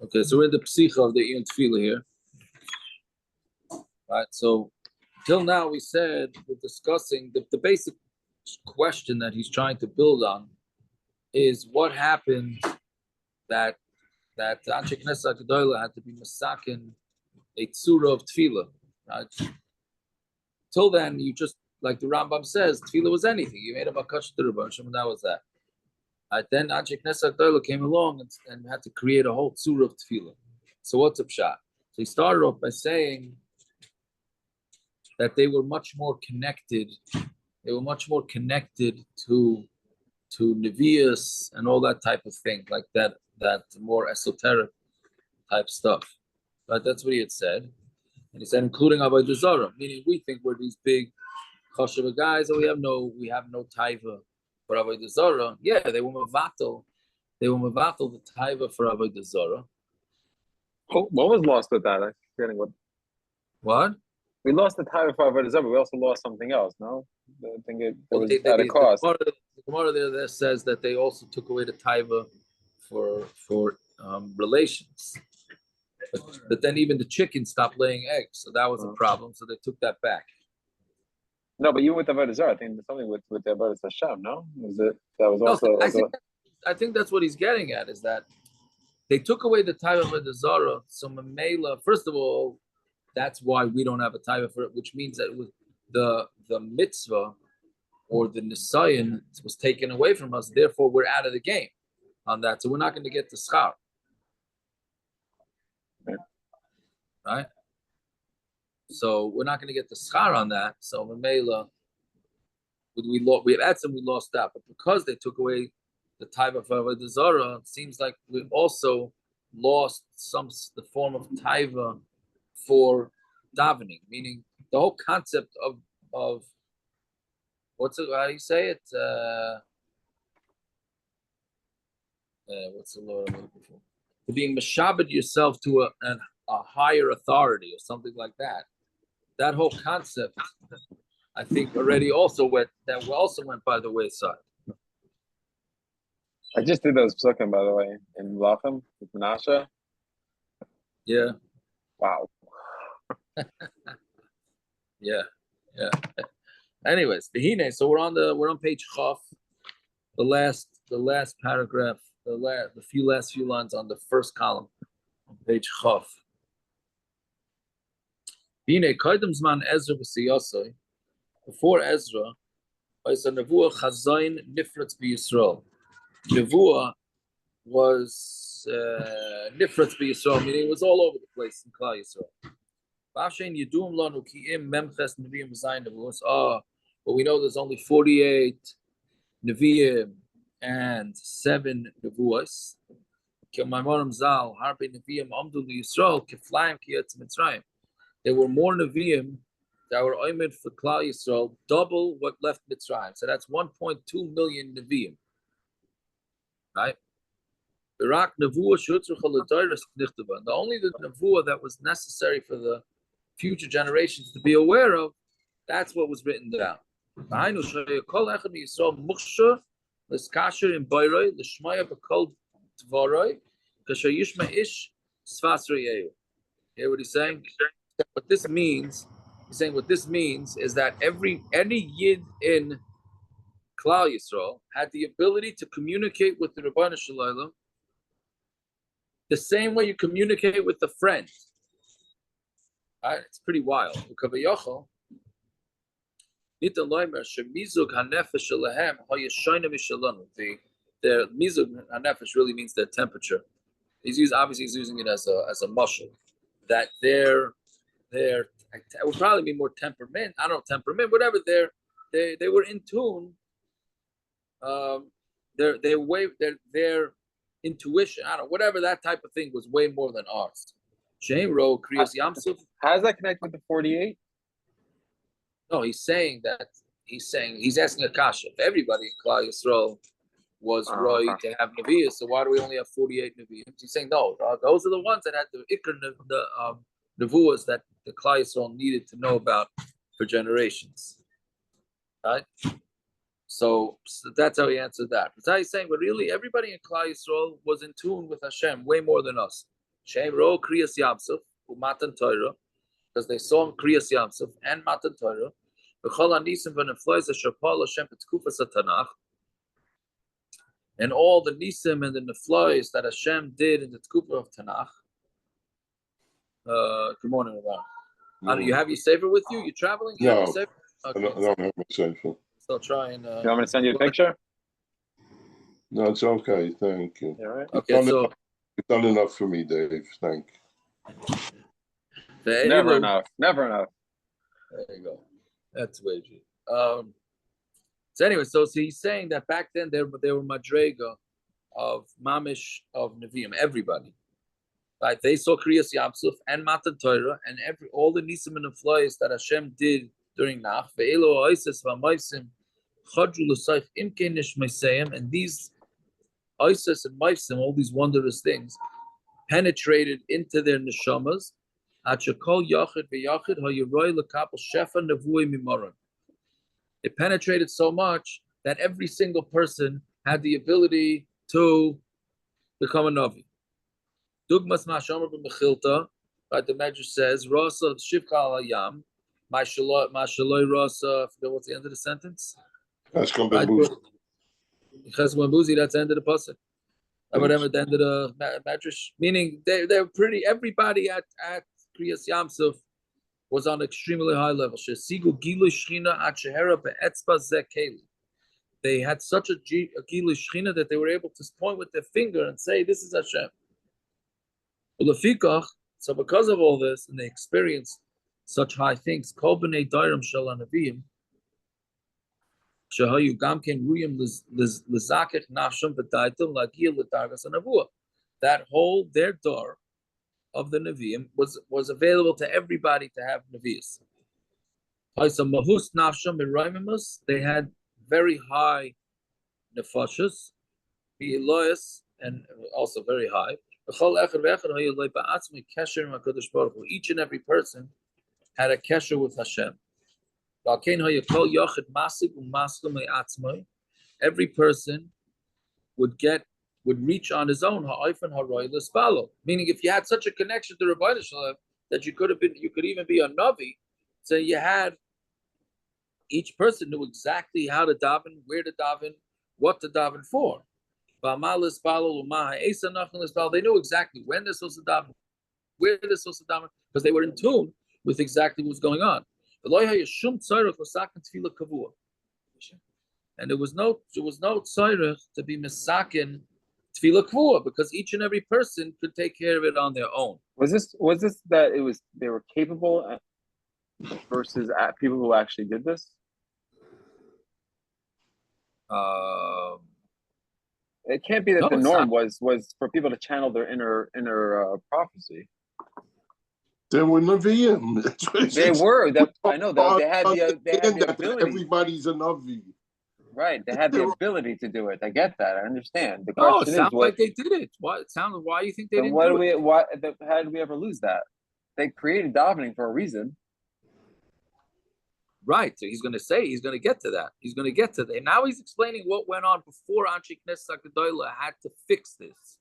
Okay, so we're in the psicha of the Iyun Tefilla here. Right, so till now we said we're discussing the basic question that he's trying to build on is what happened that Anshe Knesset Gedola had to be masakin a tzura of tefillah. Right? Till then, you just like the Rambam says, tefillah was anything. You made a makash d'Rabban, and that was that. Right? Then Anshe Knesset Gedola came along and had to create a whole tzura of tefillah. So what's up, shot? So he started off by saying that they were much more connected. They were much more connected to Nevi'us and all that type of thing, like that more esoteric type stuff. But that's what he had said. And he said, including Avodah Zarah, meaning we think we're these big chashuva guys, and we have no taiva for Avodah Zarah. Yeah, they were mevatel the taiva for Avodah Zarah. What was lost with that? I'm forgetting what? We lost the taiva for Avodah Zarah, but we also lost something else, no? I think it was at a cost. The Gemara there says that they also took away the taiva for relations. But then even the chicken stopped laying eggs, so that was a problem. So they took that back. No, but even with the Avodah Zarah, I think there's something with the Avodah Hashem. No, was it that was also? I think that's what he's getting at, is that they took away the taiva of Avodah Zarah. So Mamela, first of all, that's why we don't have a taiva for it, which means that with the mitzvah or the nisayon was taken away from us. Therefore, we're out of the game on that. So we're not going to get the schar. Right? So we're not going to get the schar on that. So Mamela, we lost that. But because they took away the taiva of Avodah Zarah, it seems like we also lost the form of taiva for davening, meaning the whole concept of what's it? How do you say it? What's the Lord I'm looking for? To being meshabed yourself to a higher authority or something like that. That whole concept, I think, already also went by the wayside. I just did those psukim, by the way, in Lachim with Menashe. Yeah. Wow. Yeah. Anyways, so we're on page Chaf, the last paragraph, the last few lines on the first column on page Chaf. Before Ezra, was a nevuah chazayin nifratz b'Yisrael. Nevuah was nifratz b'Yisrael, meaning it was all over the place in Klal Yisrael. But we know there's only 48 neviim and 7 nevuos. There were more neviim that were oimed for Klal Yisrael, double what left Mitzrayim. So that's 1.2 million neviim. Right? The only the nevuah that was necessary for the future generations to be aware of, that's what was written down. Hear what he's saying? What this means, he's saying what this means is that any yid in Klal Yisrael had the ability to communicate with the Ribono Shel Olam the same way you communicate with a friend. Right? It's pretty wild. The mizug hanefesh really means their temperature. He's using it as a muscle. That it would probably be more temperament. I don't know, temperament, whatever. They were in tune. Their intuition, I don't know, whatever that type of thing was way more than ours. Shame Ro Kriyas Yamsuf. How does that connect with the 48? No, he's asking a kasha. If everybody in Klal Yisrael was right to have Nevi'ah, so why do we only have 48 Nevi'ah? He's saying no, those are the ones that had the ikr Nevuahs that the Klal Yisrael needed to know about for generations. Right? So that's how he answered that. That's how he's saying, but really everybody in Klal Yisrael was in tune with Hashem way more than us. Shem ro kriyas Yamsuf umatan Torah, because they saw kriyas Yamsuf and matan Torah. And all the nisim and the neflois that Hashem did in the Tkufa of Tanakh. Good morning, Rabbi. You have your Sefer with you? You traveling? You No, have your Sefer? Okay. I don't have my Sefer. Still trying. You want me to send you a picture? No, it's okay. Thank you. All right. Okay, so you've done enough for me, Dave. Thank you. Never enough. Never enough. There you go. That's wagey. So anyway, so he's saying that back then they were madrega of mamish of neviim, everybody. Right? They saw kriyas Yamsuf and matan Torah and all the nisim and neflois that Hashem did during Nach. Ve'elo oises v'maisim chadru l'sayf imkein nishmeisayim, and these oises and maisim, all these wondrous things, penetrated into their neshamas. It penetrated so much that every single person had the ability to become a Navi. Dugmas Mashomer b'Mechilta, right? The Medrash says, Rasa Shivcha al Hayam, Mashaloi Rasa, I forget what's the end of the sentence? you. That's Right? That's the end of the pasuk. Whatever the end of the Medrash. Meaning they're pretty, everybody at Kriyas Yamsuf was on extremely high level. They had such a Gilu Shechina that they were able to point with their finger and say, this is Hashem. So because of all this, and they experienced such high things, that whole, their door of the Nevi'im was available to everybody to have Nevi'is. They had very high nefashas, and also very high. Each and every person had a kesher with Hashem. Every person would reach on his own. Meaning, if you had such a connection to Rabbi Shalom that you could even be a Navi, so you had, each person knew exactly how to daven, where to daven, what to daven for. They knew exactly when they're supposed to daven, where they're supposed to daven, because they were in tune with exactly what's going on. And there was no tzarech to be misakin tefillah kvua, because each and every person could take care of it on their own. Was this that they were capable versus people who actually did this? It can't be that the norm was for people to channel their inner prophecy. They were Nevi'im. They were. I know. They had the ability. Everybody's a Navi. Right. They had the ability to do it. I get that. I understand. The question it sounds like they did it. Why do you think they didn't do it? How did we ever lose that? They created davening for a reason. Right. So he's going to get to that. He's going to get to that. Now he's explaining what went on before Anshe Knesset HaGedolah had to fix this.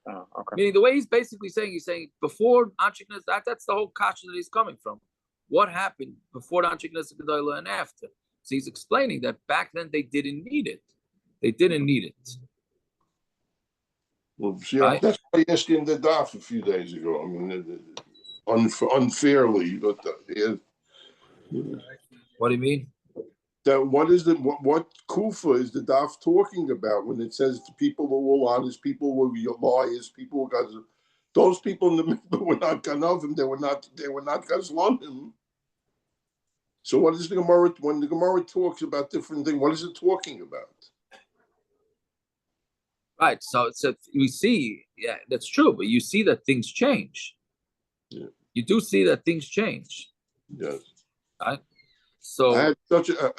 Oh, okay. Meaning the way he's basically saying, before Anshe Knesset, that's the whole kasha that he's coming from. What happened before Anshe Knesset HaGedolah and after? So he's explaining that back then they didn't need it. They didn't need it. Well, see, right? That's why I asked you in the daf a few days ago. I mean, unfairly, but what do you mean? That what kufa is the daf talking about when it says the people were all honest, people were liars, people were those people in the middle were not ganavim, they were not gazlanim. So what is the Gemara, when the Gemara talks about different things, what is it talking about? Right. So we see, yeah, that's true, but you see that things change. Yeah. You do see that things change. Yes. Right. So I had such a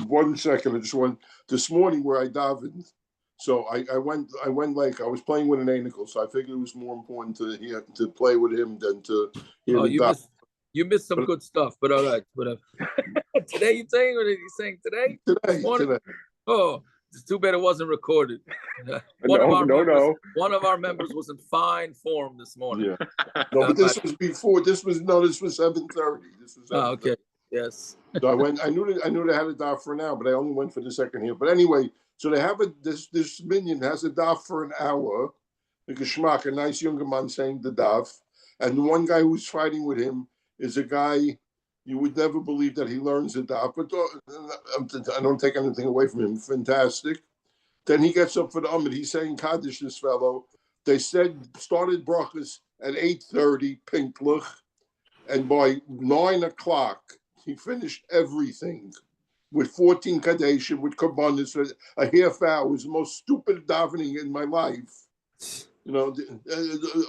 1 second. I just went this morning where I davened. So I went like I was playing with an anicle, so I figured it was more important to play with him than to hear the daven. You missed some good stuff, but all right, whatever. Today you're saying, what are you saying today? Today. Oh, It's too bad it wasn't recorded. No. One of our members was in fine form this morning. Yeah. No, but this was before. This was 7:30. This was 7:30. Oh, okay. Yes. So I went. I knew they had a daf for an hour, but I only went for the second here. But anyway, so they have this minion has a daf for an hour. The geschmack, a nice younger man saying the daf, and the one guy who's fighting with him is a guy you would never believe that he learns the daf. But I don't take anything away from him. Fantastic. Then he gets up for the Amid. He's saying Kaddish, this fellow. They started brachas at 8:30, pinklich, and by 9 o'clock, he finished everything with 14 Kadeshim, with Kabbanis, a half hour. It was the most stupid davening in my life. You know,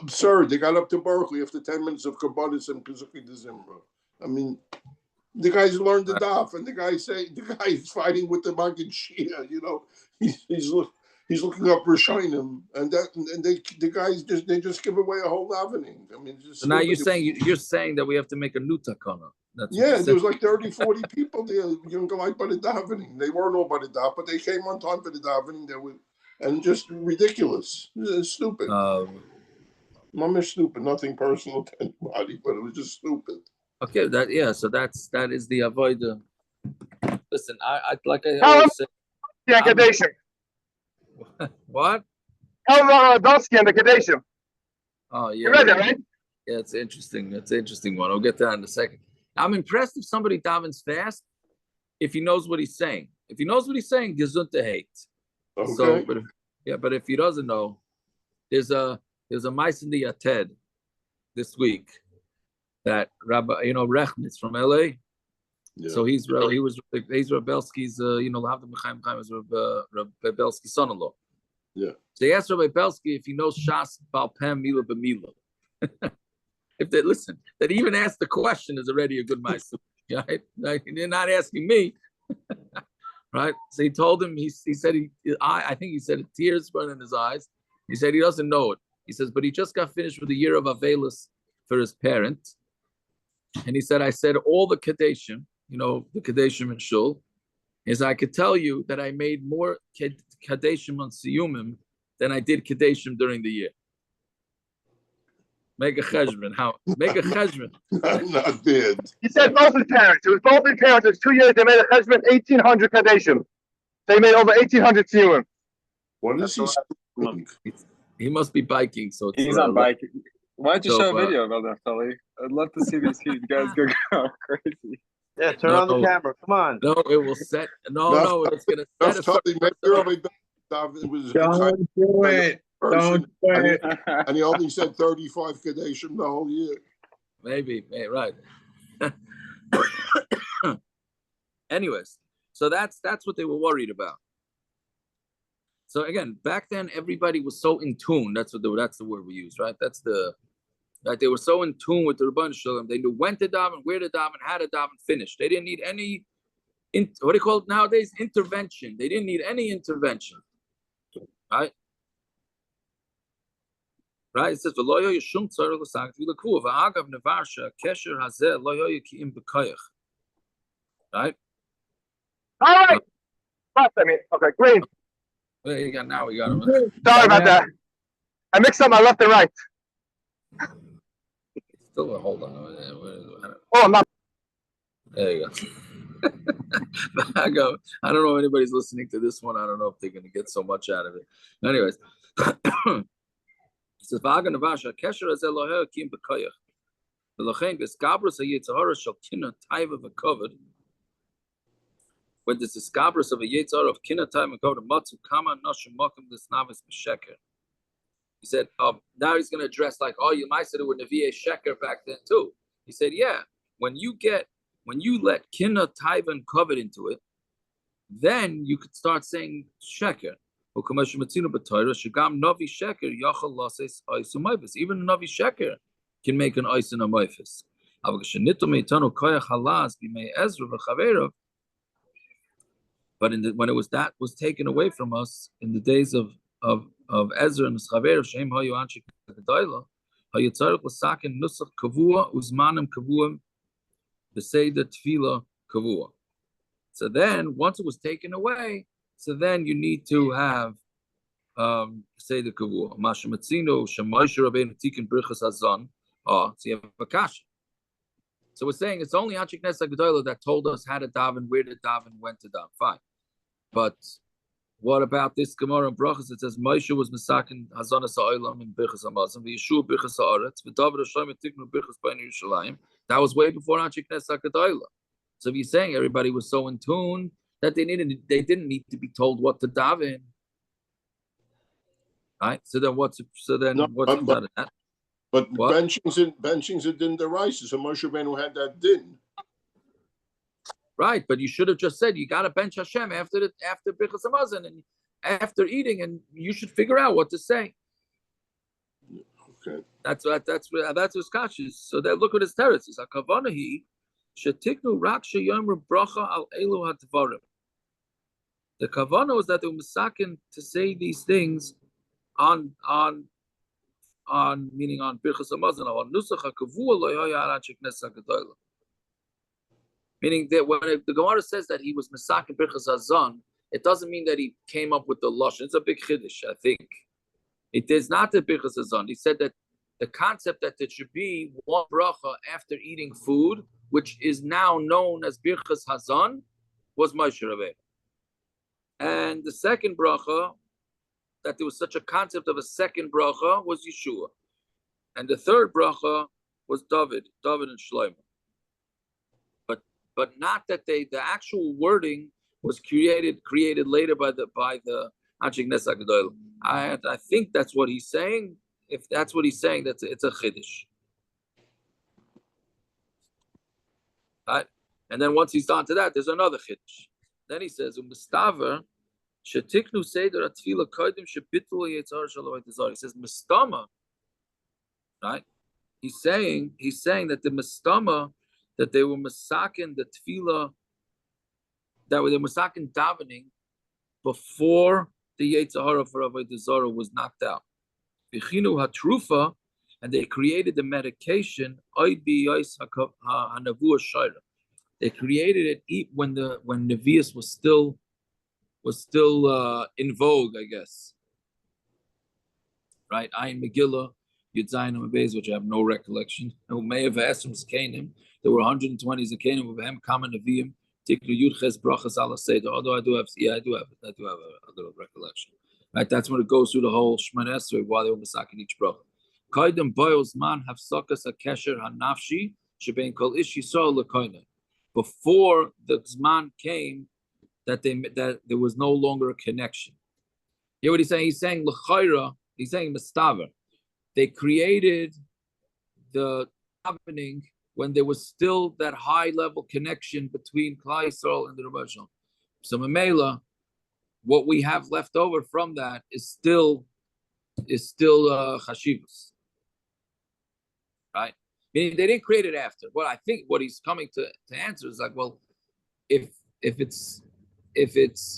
absurd. They got up to Berkeley after 10 minutes of Kabbanis and Pezuki de Zimbra. I mean, the guys learned the daf, and the guy is fighting with the Maggid Shia. You know, he's looking up Rishonim, and the guys just give away a whole davening. I mean, just so now you're saying that we have to make a new takana. There was like 30, 40 people there, like by the davening. They weren't all by the daf, but they came on time for the davening. And just ridiculous. It's stupid. Mamish stupid. Nothing personal to anybody, but it was just stupid. Okay, so that is the avoider. Listen, I like I always say. Yeah, Kadeshim. What? Helmut Radonsky and the Kadeshim. Oh yeah. You read that, right? Yeah, it's interesting. It's an interesting one. I'll get to that in a second. I'm impressed if somebody davens fast, if he knows what he's saying. If he knows what he's saying, gesund to hate. Okay. So, but if he doesn't know, there's a mice in the Yated this week that Rabbi, Rechmitz from LA. Yeah. So he's Rabelsky's, Lavdim Chaim Chaim is Rabelsky's son-in-law. Yeah. So they asked Rabbi Belsky if he knows Shas Balpem Mila B'Mila. If they listen, that even asked the question is already a good mice. Right? Like, they're not asking me. Right? So he told him, he said, I think he said tears running in his eyes. He said he doesn't know it. He says, but he just got finished with a year of Avelis for his parent. And he said, I said all the Kadeshim, the Kadeshim in Shul, is I could tell you that I made more Kadeshim on Siyumim than I did Kadeshim during the year. Make a cheshbon. Make a cheshbon. Not bad. He said both his parents. It was both his parents. It was 2 years. They made a cheshbon 1,800 Kadeshim. They made over 1,800 Siyumim. What is he speaking? He must be biking. So he's not biking. Why don't you show a video about that, Tully? I'd love to see these guys go crazy. Yeah, turn on the camera. Come on. No, it will set. No, it's going to set. Don't do it. Don't do it. And he only said 35 Kadeshim the whole year. Maybe, right. Anyways, so that's what they were worried about. So again, back then everybody was so in tune. That's the word we use, right? They were so in tune with the Rebbeinu Shalom. They knew when to daven, where to daven, how to daven. Finished. They didn't need any what do you call it nowadays? Intervention. They didn't need any intervention, right? Right? It says v'lo yishum tzarich l'sagt v'lekuv v'agav nevarsha kesher hazeh lo yoykim b'koyach. Right? All right. Okay, green. Well, now we got him. Sorry about that. I mixed up my left and right. Still, hold on. Oh, I'm not. There you go. I don't know if anybody's listening to this one. I don't know if they're going to get so much out of it. Anyways. It says, "V'agan navasha kesher hazeh lo yoykim b'koyach." V'lochein g'skabrus hayitzahara shel kina taiva v'koved. When this is gabrus of a yitzhar of kina taiva v'koved, matzu kama nashim mokim d'snavis b'sheker. He said, now he's going to address like, you might say it with Nevi'eh Sheker back then too. He said, yeah, when you let Kinna, Taiva, and Covet into it, then you could start saying Sheker. Even Navi Sheker can make an Ois and a Moifis. But when it was taken away from us in the days of Ezra and Chaver, Shem Hayu Anshik Kedaila, Hayitzarek Lasakin Nusach Kavua, Uzmanim Kavuim, the Seder Tefilla Kavua. So then, once it was taken away, So then you need to have say the kavua. Mashamatzino Shemaisha Rabbeinu Tikkun Birchas Hazon. Oh, so you have a kasha. So we're saying it's only Anshe Knesset Gedolah that told us how to daven, where to daven, when to daven. Fine, but what about this Gemara in Brachos? It says Moshe was misakin Hazanas Ha'olam in Birchas Hamazon, v'Yeshua Birchas Haaretz, v'David Hashem Tiknu Birchas B'nai Yerushalayim. That was way before Anshe Knesset Gedolah. So if you're saying everybody was so in tune that they didn't need to be told what to daven, right? So then what's out of that? But benchings it din deraisa. So Moshe Rabbeinu had that din. Right, but you should have just said you got to bench Hashem after Birchas Hamazon and after eating, and you should figure out what to say. Okay, that's his kashis. So that look at his teretz. It's a kavanahi shetiknu rak sheyomru bracha al elu hadvarim. The kavana was that they were misakin to say these things on meaning on Birchas Hamazon on nusach hakavua lo yaya al Anshe Knesset Gedolah. Meaning that when the Gemara says that he was Mesakin Birchas Hazon, it doesn't mean that he came up with the Lashon. It's a big chiddush, I think. It is not the Birchas Hazon. He said that the concept that there should be one bracha after eating food, which is now known as Birchas Hazon, was Moshe Rabbeinu. And the second bracha, that there was such a concept of a second bracha, was Yeshua. And the third bracha was David and Shlomo. But not that the actual wording was created later by the Anshe Knesset Gedolah. I think that's what he's saying. If that's what he's saying, it's a chiddush. Right? And then once he's done to that, there's another chiddush. Then he says, "U'mistaver shetiknu seder atfila kodim shebitul yitzar shelo yitzar." He says, "Mistama." Right? He's saying that the mistama, that they were masakin the tefillah, that they were masakin davening before the Yetzirah for Avodah Zarah was knocked out. V'chinu hatrufa, and they created the medication. They created it when Nevi'us was still in vogue, I guess. Right, Ayin Megillah, Yud Zayin Amabez, which I have no recollection. Who may have asked him Zakanim. There were 120 Zakanim with him, common Nevi'im, Tikru Yudches Brachas Ala Seder. Although I do have a little recollection. Right, that's when it goes through the whole Shemana Esrei while they were masaking each bracha. Kaidem Boyos Man have Sakas Akesher Hanafshi Shebein Kol Ish Yisrael Lekoinen. Before the Zman came, that there was no longer a connection. You hear what he's saying? He's saying L'chayra. He's saying Mistaver. They created the davening when there was still that high level connection between Klal Yisrael and the Rebbe Shalom. So Mamela, what we have left over from that is still chashivus, right? Meaning they didn't create it after. What I think what he's coming to answer is like, well, if it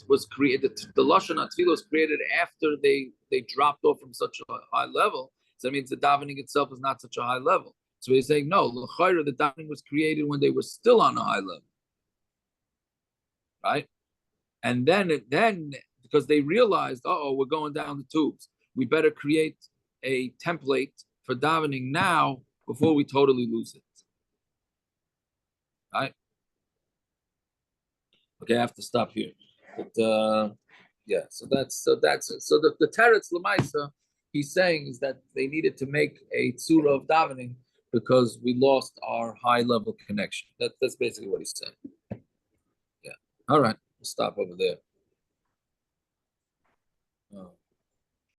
was created, the lashon tefillah was created after they dropped off from such a high level. So that means the davening itself is not such a high level. So he's saying, no, l'chayra, the davening was created when they were still on a high level. Right? And then because they realized, we're going down the tubes. We better create a template for davening now before we totally lose it. Right? Okay, I have to stop here. But yeah, so the teretz l'maisa he's saying is that they needed to make a tzura of davening because we lost our high level connection. That's basically what he's saying. Yeah. All right, we'll stop over there. Oh.